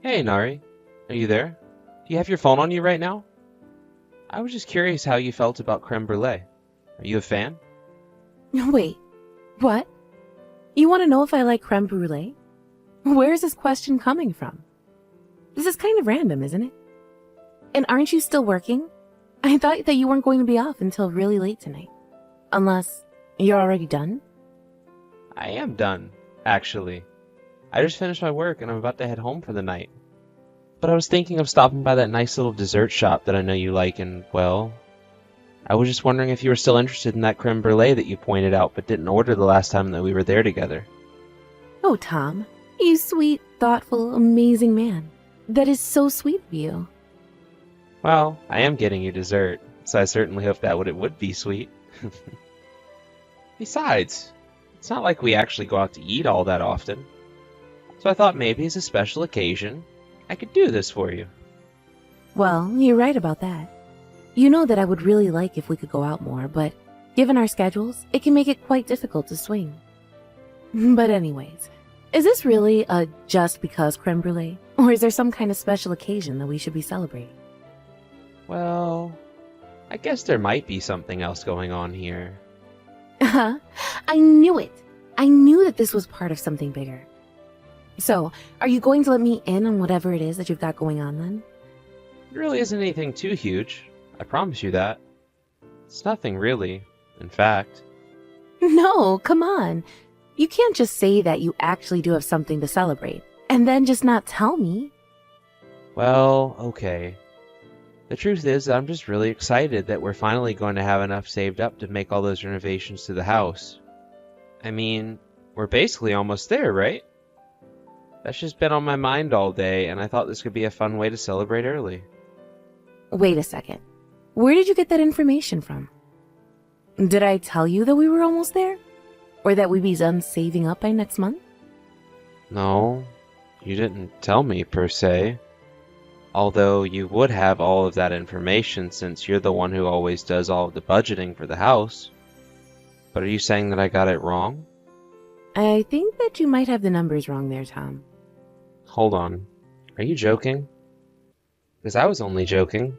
Hey, Nari. Are you there? Do you have your phone on you right now? I was just curious how you felt about creme brulee. Are you a fan? Wait, what? You want to know if I like creme brulee? Where is this question coming from? This is kind of random, isn't it? And aren't you still working? I thought that you weren't going to be off until really late tonight. Unless you're already done? I am done, actually. I just finished my work and I'm about to head home for the night. But I was thinking of stopping by that nice little dessert shop that I know you like and, well, I was just wondering if you were still interested in that creme brulee that you pointed out but didn't order the last time that we were there together. Oh, Tom, you sweet, thoughtful, amazing man. That is so sweet of you. Well, I am getting you dessert, so I certainly hope that it would be sweet. Besides, it's not like we actually go out to eat all that often. So I thought maybe as a special occasion, I could do this for you. Well, you're right about that. You know that I would really like if we could go out more, but given our schedules, it can make it quite difficult to swing. But anyways, is this really a just because creme brulee? Or is there some kind of special occasion that we should be celebrating? Well, I guess there might be something else going on here. I knew it! I knew that this was part of something bigger. So, are you going to let me in on whatever it is that you've got going on then? It really isn't anything too huge. I promise you that. It's nothing really, in fact. No, come on. You can't just say that you actually do have something to celebrate, and then just not tell me. Well, okay. The truth is, I'm just really excited that we're finally going to have enough saved up to make all those renovations to the house. I mean, we're basically almost there, right? That's just been on my mind all day, and I thought this could be a fun way to celebrate early. Wait a second. Where did you get that information from? Did I tell you that we were almost there? Or that we'd be done saving up by next month? No, you didn't tell me, per se. Although you would have all of that information since you're the one who always does all of the budgeting for the house. But are you saying that I got it wrong? I think that you might have the numbers wrong there, Tom. Hold on. Are you joking? Because I was only joking.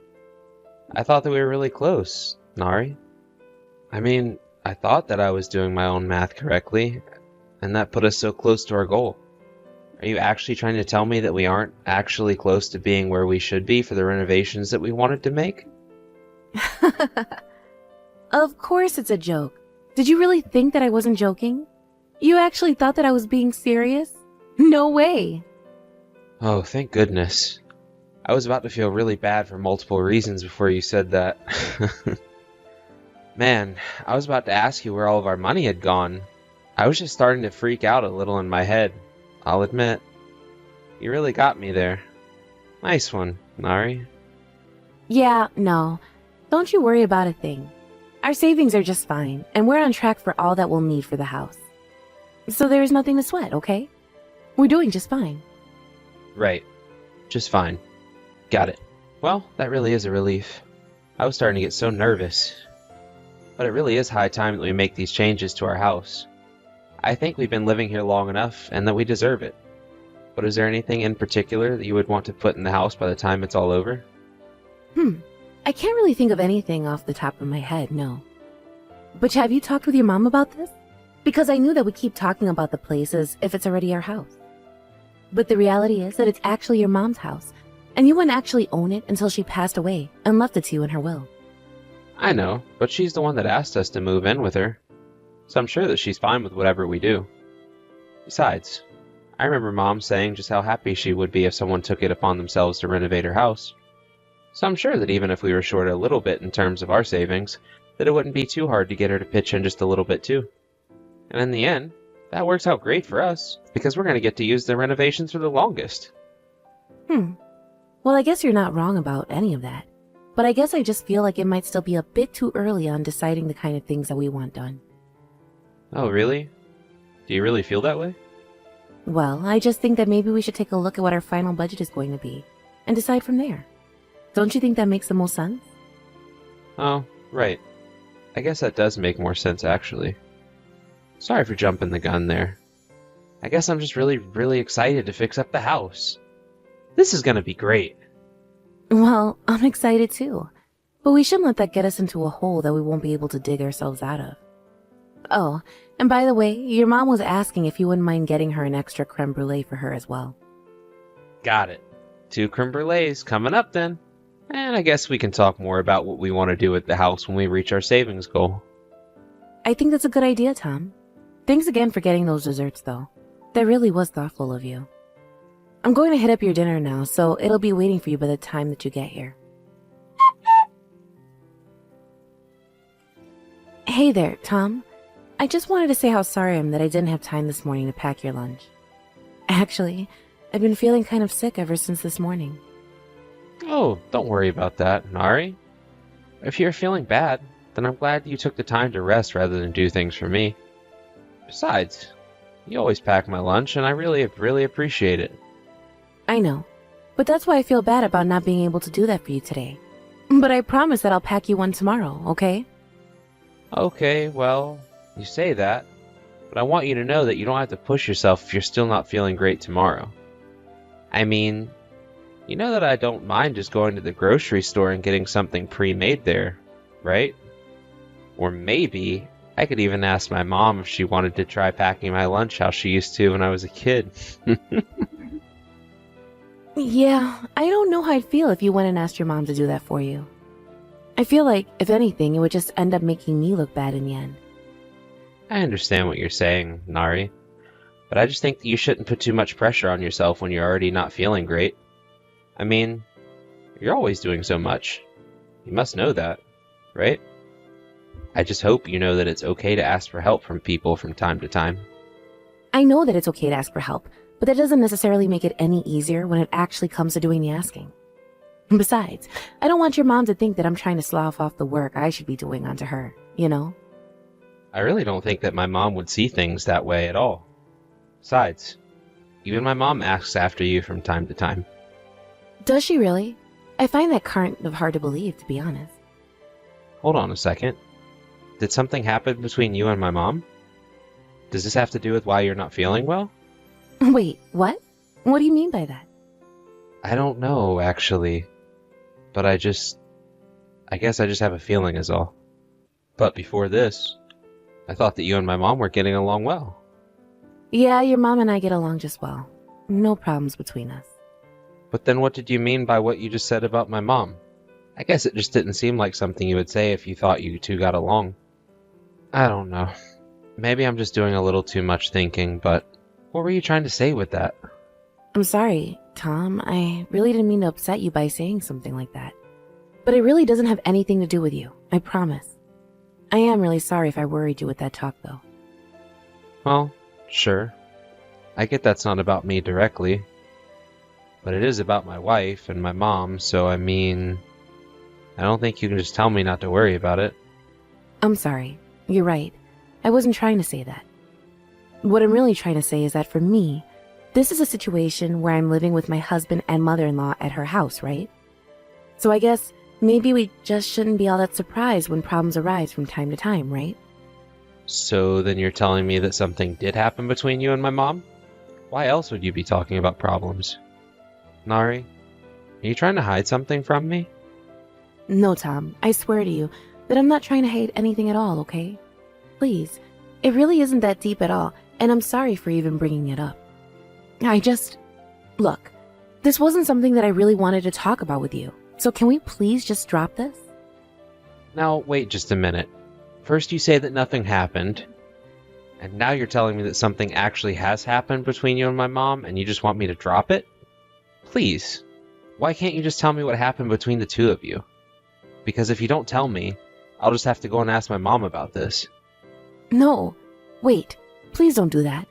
I thought that we were really close, Nari. I mean, I thought that I was doing my own math correctly, and that put us so close to our goal. Are you actually trying to tell me that we aren't actually close to being where we should be for the renovations that we wanted to make? Of course it's a joke. Did you really think that I wasn't joking? You actually thought that I was being serious? No way. Oh, thank goodness. I was about to feel really bad for multiple reasons before you said that. Man, I was about to ask you where all of our money had gone. I was just starting to freak out a little in my head, I'll admit. You really got me there. Nice one, Nari. Yeah, no. Don't you worry about a thing. Our savings are just fine, and we're on track for all that we'll need for the house. So there is nothing to sweat, okay? We're doing just fine. Right. Just fine. Got it. Well, that really is a relief. I was starting to get so nervous. But it really is high time that we make these changes to our house. I think we've been living here long enough, and that we deserve it. But is there anything in particular that you would want to put in the house by the time it's all over? I can't really think of anything off the top of my head, no. But have you talked with your mom about this? Because I knew that we keep talking about the place as if it's already our house. But the reality is that it's actually your mom's house, and you wouldn't actually own it until she passed away and left it to you in her will. I know, but she's the one that asked us to move in with her. So I'm sure that she's fine with whatever we do. Besides, I remember Mom saying just how happy she would be if someone took it upon themselves to renovate her house. So I'm sure that even if we were short a little bit in terms of our savings, that it wouldn't be too hard to get her to pitch in just a little bit too. And in the end, that works out great for us, because we're going to get to use the renovations for the longest. Well, I guess you're not wrong about any of that. But I guess I just feel like it might still be a bit too early on deciding the kind of things that we want done. Oh, really? Do you really feel that way? Well, I just think that maybe we should take a look at what our final budget is going to be, and decide from there. Don't you think that makes the most sense? Oh, right. I guess that does make more sense, actually. Sorry for jumping the gun there. I guess I'm just really, really excited to fix up the house. This is gonna be great. Well, I'm excited too. But we shouldn't let that get us into a hole that we won't be able to dig ourselves out of. Oh, and by the way, your mom was asking if you wouldn't mind getting her an extra creme brulee for her as well. Got it. 2 creme brulees coming up then. And I guess we can talk more about what we want to do with the house when we reach our savings goal. I think that's a good idea, Tom. Thanks again for getting those desserts, though. That really was thoughtful of you. I'm going to hit up your dinner now, so it'll be waiting for you by the time that you get here. Hey there, Tom. I just wanted to say how sorry I am that I didn't have time this morning to pack your lunch. Actually, I've been feeling kind of sick ever since this morning. Oh, don't worry about that, Nari. If you're feeling bad, then I'm glad you took the time to rest rather than do things for me. Besides, you always pack my lunch, and I really appreciate it. I know, but that's why I feel bad about not being able to do that for you today. But I promise that I'll pack you one tomorrow, okay? Okay, well, you say that, but I want you to know that you don't have to push yourself if you're still not feeling great tomorrow. I mean, you know that I don't mind just going to the grocery store and getting something pre-made there, right? Or maybe I could even ask my mom if she wanted to try packing my lunch how she used to when I was a kid. Yeah, I don't know how I'd feel if you went and asked your mom to do that for you. I feel like, if anything, it would just end up making me look bad in the end. I understand what you're saying, Nari, but I just think that you shouldn't put too much pressure on yourself when you're already not feeling great. I mean, you're always doing so much. You must know that, right? I just hope you know that it's okay to ask for help from people from time to time. I know that it's okay to ask for help, but that doesn't necessarily make it any easier when it actually comes to doing the asking. Besides, I don't want your mom to think that I'm trying to slough off the work I should be doing onto her, you know? I really don't think that my mom would see things that way at all. Besides, even my mom asks after you from time to time. Does she really? I find that kind of hard to believe, to be honest. Hold on a second. Did something happen between you and my mom? Does this have to do with why you're not feeling well? Wait, what? What do you mean by that? I don't know, actually. But I guess I just have a feeling is all. But before this, I thought that you and my mom were getting along well. Yeah, your mom and I get along just well. No problems between us. But then what did you mean by what you just said about my mom? I guess it just didn't seem like something you would say if you thought you two got along. I don't know. Maybe I'm just doing a little too much thinking, but what were you trying to say with that? I'm sorry, Tom. I really didn't mean to upset you by saying something like that. But it really doesn't have anything to do with you, I promise. I am really sorry if I worried you with that talk, though. Well, sure. I get that's not about me directly. But it is about my wife and my mom, so I mean, I don't think you can just tell me not to worry about it. I'm sorry. You're right. I wasn't trying to say that. What I'm really trying to say is that for me, this is a situation where I'm living with my husband and mother-in-law at her house, right? So I guess maybe we just shouldn't be all that surprised when problems arise from time to time, right? So then you're telling me that something did happen between you and my mom? Why else would you be talking about problems? Nari, are you trying to hide something from me? No, Tom. I swear to you that I'm not trying to hide anything at all, okay? Please. It really isn't that deep at all, and I'm sorry for even bringing it up. Look, this wasn't something that I really wanted to talk about with you, so can we please just drop this? Now, wait just a minute. First you say that nothing happened, and now you're telling me that something actually has happened between you and my mom, and you just want me to drop it? Please, why can't you just tell me what happened between the two of you? Because if you don't tell me, I'll just have to go and ask my mom about this. No, wait, please don't do that.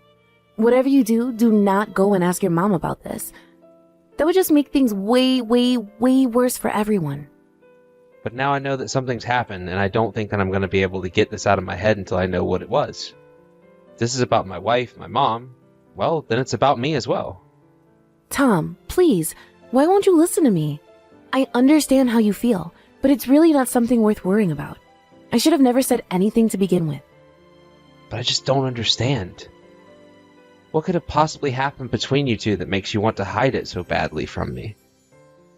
Whatever you do, do not go and ask your mom about this. That would just make things way, way, way worse for everyone. But now I know that something's happened, and I don't think that I'm going to be able to get this out of my head until I know what it was. If this is about my wife, my mom, well, then it's about me as well. Tom, please, why won't you listen to me? I understand how you feel, but it's really not something worth worrying about. I should have never said anything to begin with. But I just don't understand. What could have possibly happened between you two that makes you want to hide it so badly from me?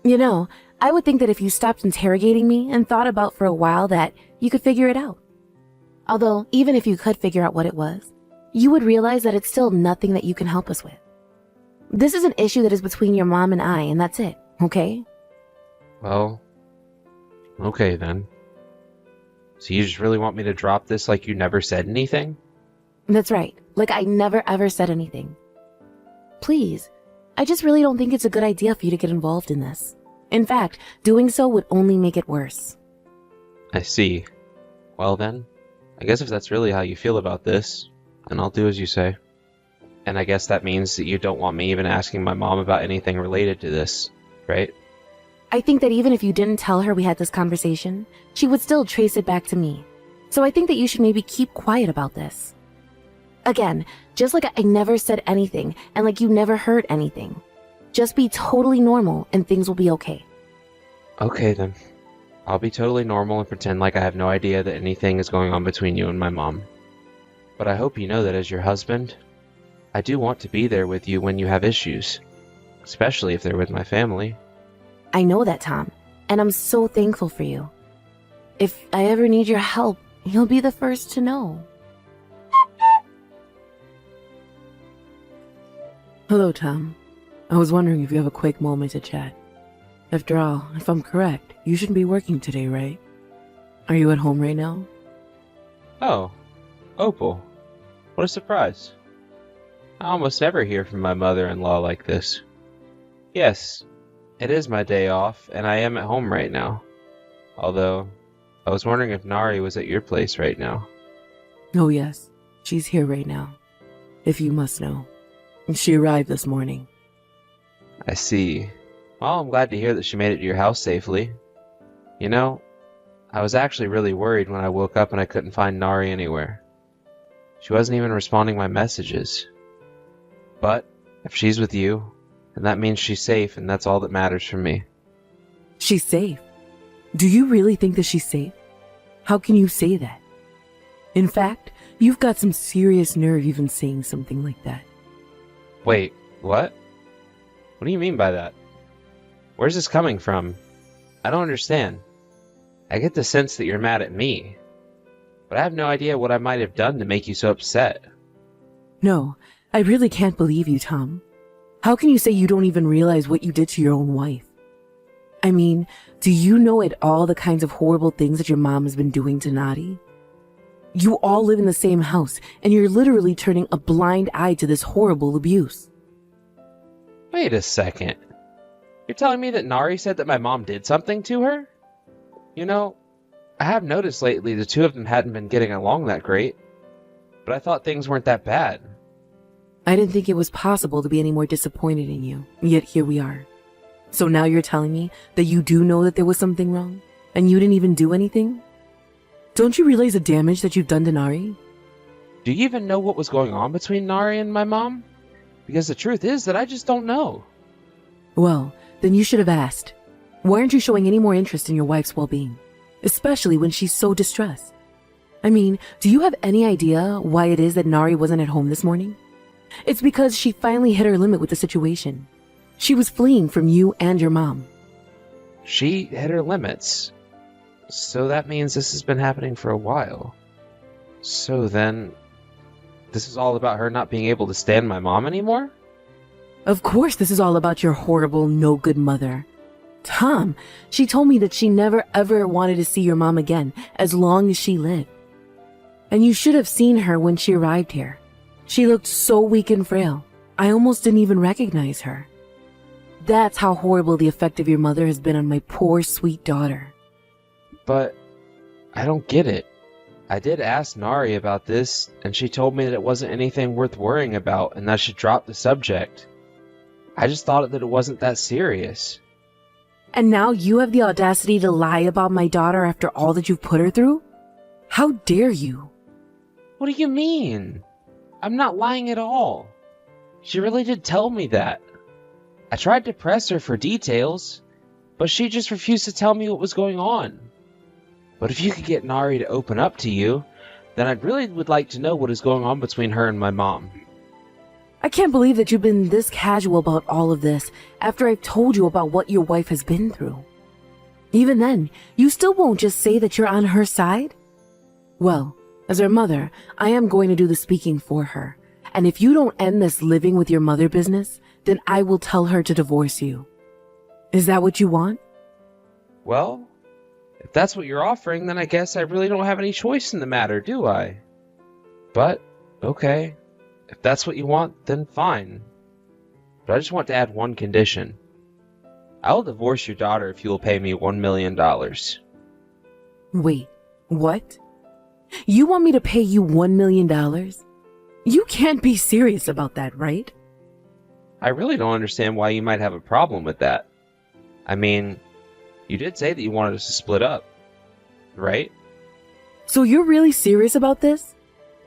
You know, I would think that if you stopped interrogating me and thought about for a while that you could figure it out. Although, even if you could figure out what it was, you would realize that it's still nothing that you can help us with. This is an issue that is between your mom and I, and that's it, okay? Well, okay then. So you just really want me to drop this like you never said anything? That's right. Like I never ever said anything. Please, I just really don't think it's a good idea for you to get involved in this. In fact, doing so would only make it worse. I see. Well then, I guess if that's really how you feel about this, then I'll do as you say. And I guess that means that you don't want me even asking my mom about anything related to this, right? I think that even if you didn't tell her we had this conversation, she would still trace it back to me. So I think that you should maybe keep quiet about this. Again, just like I never said anything and like you never heard anything. Just be totally normal and things will be okay. Okay then. I'll be totally normal and pretend like I have no idea that anything is going on between you and my mom. But I hope you know that as your husband, I do want to be there with you when you have issues, especially if they're with my family. I know that, Tom, and I'm so thankful for you. If I ever need your help, you'll be the first to know. Hello, Tom. I was wondering if you have a quick moment to chat. After all, if I'm correct, you shouldn't be working today, right? Are you at home right now? Oh, Opal. What a surprise. I almost never hear from my mother-in-law like this. Yes, it is my day off, and I am at home right now. Although, I was wondering if Nari was at your place right now. Oh yes, she's here right now. If you must know. She arrived this morning. I see. Well, I'm glad to hear that she made it to your house safely. You know, I was actually really worried when I woke up and I couldn't find Nari anywhere. She wasn't even responding my messages. But, if she's with you, then that means she's safe, and that's all that matters for me. She's safe? Do you really think that she's safe? How can you say that? In fact, you've got some serious nerve even saying something like that. Wait, what? What do you mean by that? Where's this coming from? I don't understand. I get the sense that you're mad at me, but I have no idea what I might have done to make you so upset. No, I really can't believe you, Tom. How can you say you don't even realize what you did to your own wife? I mean, do you know at all the kinds of horrible things that your mom has been doing to Nadi? You all live in the same house, and you're literally turning a blind eye to this horrible abuse. Wait a second. You're telling me that Nari said that my mom did something to her? You know, I have noticed lately the two of them hadn't been getting along that great, but I thought things weren't that bad. I didn't think it was possible to be any more disappointed in you, yet here we are. So now you're telling me that you do know that there was something wrong, and you didn't even do anything? Don't you realize the damage that you've done to Nari? Do you even know what was going on between Nari and my mom? Because the truth is that I just don't know. Well, then you should have asked. Why aren't you showing any more interest in your wife's well-being? Especially when she's so distressed. I mean, do you have any idea why it is that Nari wasn't at home this morning? It's because she finally hit her limit with the situation. She was fleeing from you and your mom. She hit her limits. So that means this has been happening for a while. So then, this is all about her not being able to stand my mom anymore? Of course this is all about your horrible, no-good mother. Tom, she told me that she never ever wanted to see your mom again as long as she lived. And you should have seen her when she arrived here. She looked so weak and frail. I almost didn't even recognize her. That's how horrible the effect of your mother has been on my poor, sweet daughter. But I don't get it. I did ask Nari about this, and she told me that it wasn't anything worth worrying about and that I should drop the subject. I just thought that it wasn't that serious. And now you have the audacity to lie about my daughter after all that you've put her through? How dare you? What do you mean? I'm not lying at all. She really did tell me that. I tried to press her for details, but she just refused to tell me what was going on. But if you could get Nari to open up to you, then I really would like to know what is going on between her and my mom. I can't believe that you've been this casual about all of this after I've told you about what your wife has been through. Even then, you still won't just say that you're on her side? Well, as her mother, I am going to do the speaking for her. And if you don't end this living with your mother business, then I will tell her to divorce you. Is that what you want? Well, if that's what you're offering, then I guess I really don't have any choice in the matter, do I? But, okay. If that's what you want, then fine. But I just want to add one condition. I will divorce your daughter if you will pay me $1 million. Wait, what? You want me to pay you $1 million? You can't be serious about that, right? I really don't understand why you might have a problem with that. I mean, you did say that you wanted us to split up, right? So you're really serious about this?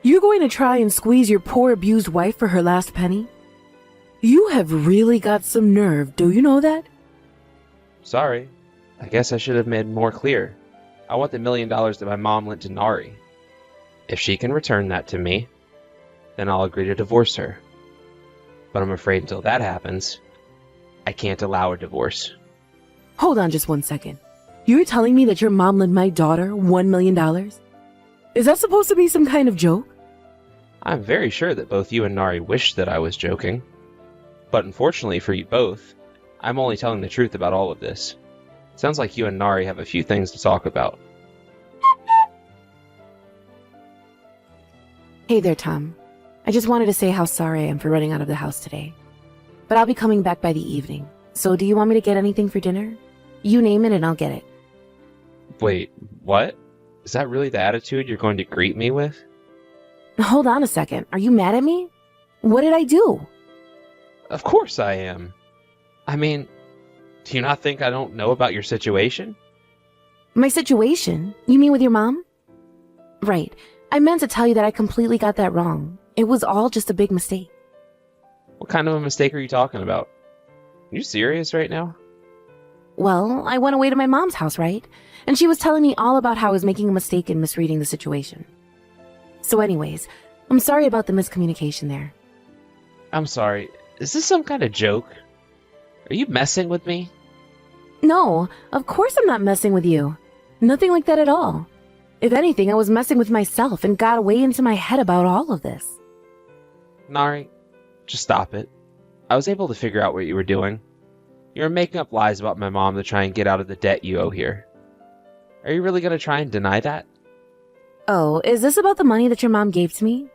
You're going to try and squeeze your poor abused wife for her last penny? You have really got some nerve, do you know that? Sorry. I guess I should have made it more clear. I want the $1 million that my mom lent to Nari. If she can return that to me, then I'll agree to divorce her. But I'm afraid until that happens, I can't allow a divorce. Hold on just one second. You're telling me that your mom lent my daughter $1 million? Is that supposed to be some kind of joke? I'm very sure that both you and Nari wished that I was joking. But unfortunately for you both, I'm only telling the truth about all of this. Sounds like you and Nari have a few things to talk about. Hey there, Tom. I just wanted to say how sorry I am for running out of the house today. But I'll be coming back by the evening. So do you want me to get anything for dinner? You name it and I'll get it. Wait, what? Is that really the attitude you're going to greet me with? Hold on a second. Are you mad at me? What did I do? Of course I am. I mean, do you not think I don't know about your situation? My situation? You mean with your mom? Right. I meant to tell you that I completely got that wrong. It was all just a big mistake. What kind of a mistake are you talking about? Are you serious right now? Well, I went away to my mom's house, right? And she was telling me all about how I was making a mistake and misreading the situation. So anyways, I'm sorry about the miscommunication there. I'm sorry. Is this some kind of joke? Are you messing with me? No, of course I'm not messing with you. Nothing like that at all. If anything, I was messing with myself and got way into my head about all of this. Nari, just stop it. I was able to figure out what you were doing. You were making up lies about my mom to try and get out of the debt you owe here. Are you really going to try and deny that? Oh, is this about the money that your mom gave to me?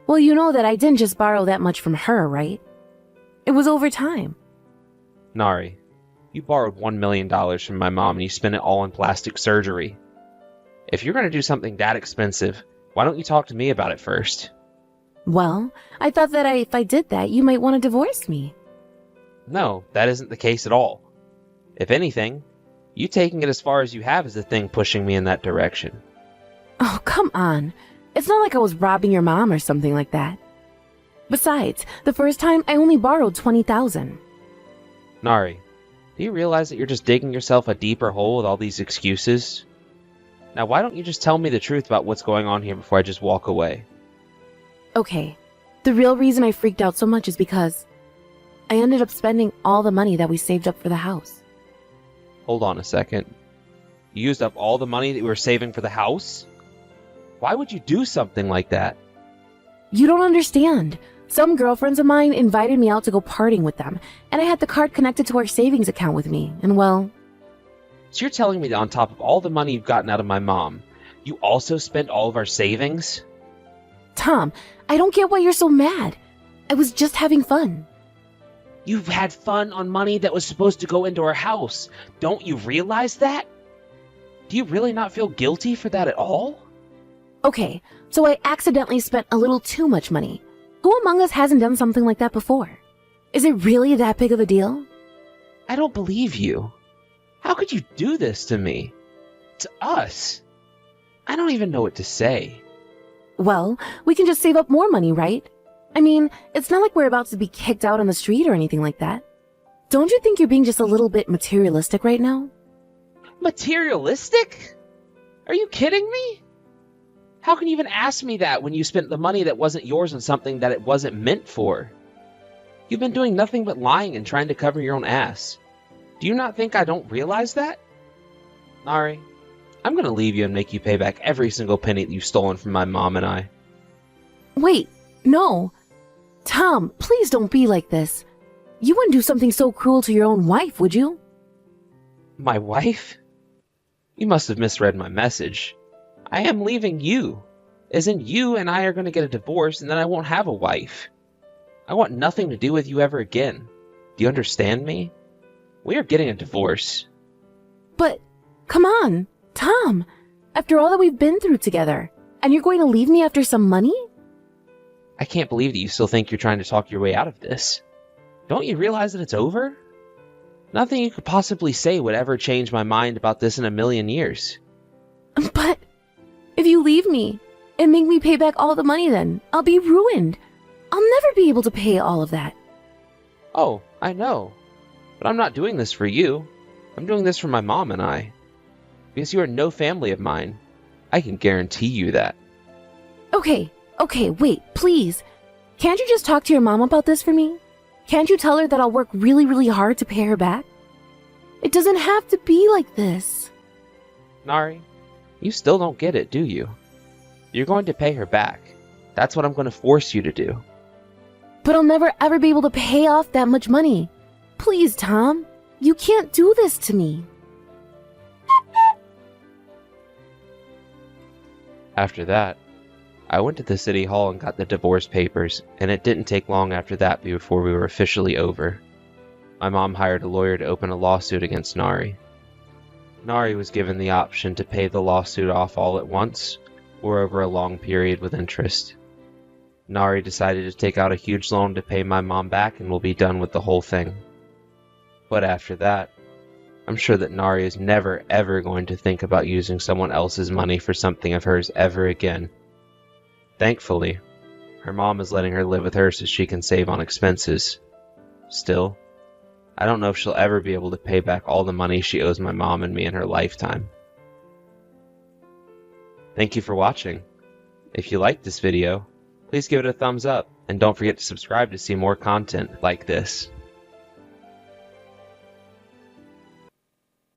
Well, you know that I didn't just borrow that much from her, right? It was over time. Nari, you borrowed $1 million from my mom and you spent it all on plastic surgery. If you're going to do something that expensive, why don't you talk to me about it first? Well, I thought that if I did that, you might want to divorce me. No, that isn't the case at all. If anything, you taking it as far as you have is the thing pushing me in that direction. Oh, come on. It's not like I was robbing your mom or something like that. Besides, the first time I only borrowed $20,000. Nari, do you realize that you're just digging yourself a deeper hole with all these excuses? Now why don't you just tell me the truth about what's going on here before I just walk away? Okay, the real reason I freaked out so much is because I ended up spending all the money that we saved up for the house. Hold on a second. You used up all the money that we were saving for the house? Why would you do something like that? You don't understand. Some girlfriends of mine invited me out to go partying with them, and I had the card connected to our savings account with me, and well... So you're telling me that on top of all the money you've gotten out of my mom, you also spent all of our savings? Tom, I don't get why you're so mad. I was just having fun. You've had fun on money that was supposed to go into our house. Don't you realize that? Do you really not feel guilty for that at all? Okay, so I accidentally spent a little too much money. Who among us hasn't done something like that before? Is it really that big of a deal? I don't believe you. How could you do this to me? To us? I don't even know what to say. Well, we can just save up more money, right? I mean, it's not like we're about to be kicked out on the street or anything like that. Don't you think you're being just a little bit materialistic right now? Materialistic? Are you kidding me? How can you even ask me that when you spent the money that wasn't yours on something that it wasn't meant for? You've been doing nothing but lying and trying to cover your own ass. Do you not think I don't realize that? Nari, I'm gonna leave you and make you pay back every single penny that you've stolen from my mom and I. Wait, no. Tom, please don't be like this. You wouldn't do something so cruel to your own wife, would you? My wife? You must have misread my message. I am leaving you. As in, you and I are going to get a divorce and then I won't have a wife. I want nothing to do with you ever again. Do you understand me? We are getting a divorce. But, come on, Tom. After all that we've been through together, and you're going to leave me after some money? I can't believe that you still think you're trying to talk your way out of this. Don't you realize that it's over? Nothing you could possibly say would ever change my mind about this in a million years. But, if you leave me and make me pay back all the money then, I'll be ruined. I'll never be able to pay all of that. Oh, I know. But I'm not doing this for you. I'm doing this for my mom and I. Because you are no family of mine. I can guarantee you that. Okay, wait, please. Can't you just talk to your mom about this for me? Can't you tell her that I'll work really, really hard to pay her back? It doesn't have to be like this. Nari, you still don't get it, do you? You're going to pay her back. That's what I'm going to force you to do. But I'll never ever be able to pay off that much money. Please, Tom, you can't do this to me. After that, I went to the city hall and got the divorce papers, and it didn't take long after that before we were officially over. My mom hired a lawyer to open a lawsuit against Nari. Nari was given the option to pay the lawsuit off all at once, or over a long period with interest. Nari decided to take out a huge loan to pay my mom back and we'll be done with the whole thing. But after that, I'm sure that Nari is never ever going to think about using someone else's money for something of hers ever again. Thankfully, her mom is letting her live with her so she can save on expenses. Still, I don't know if she'll ever be able to pay back all the money she owes my mom and me in her lifetime. Thank you for watching. If you liked this video, please give it a thumbs up and don't forget to subscribe to see more content like this.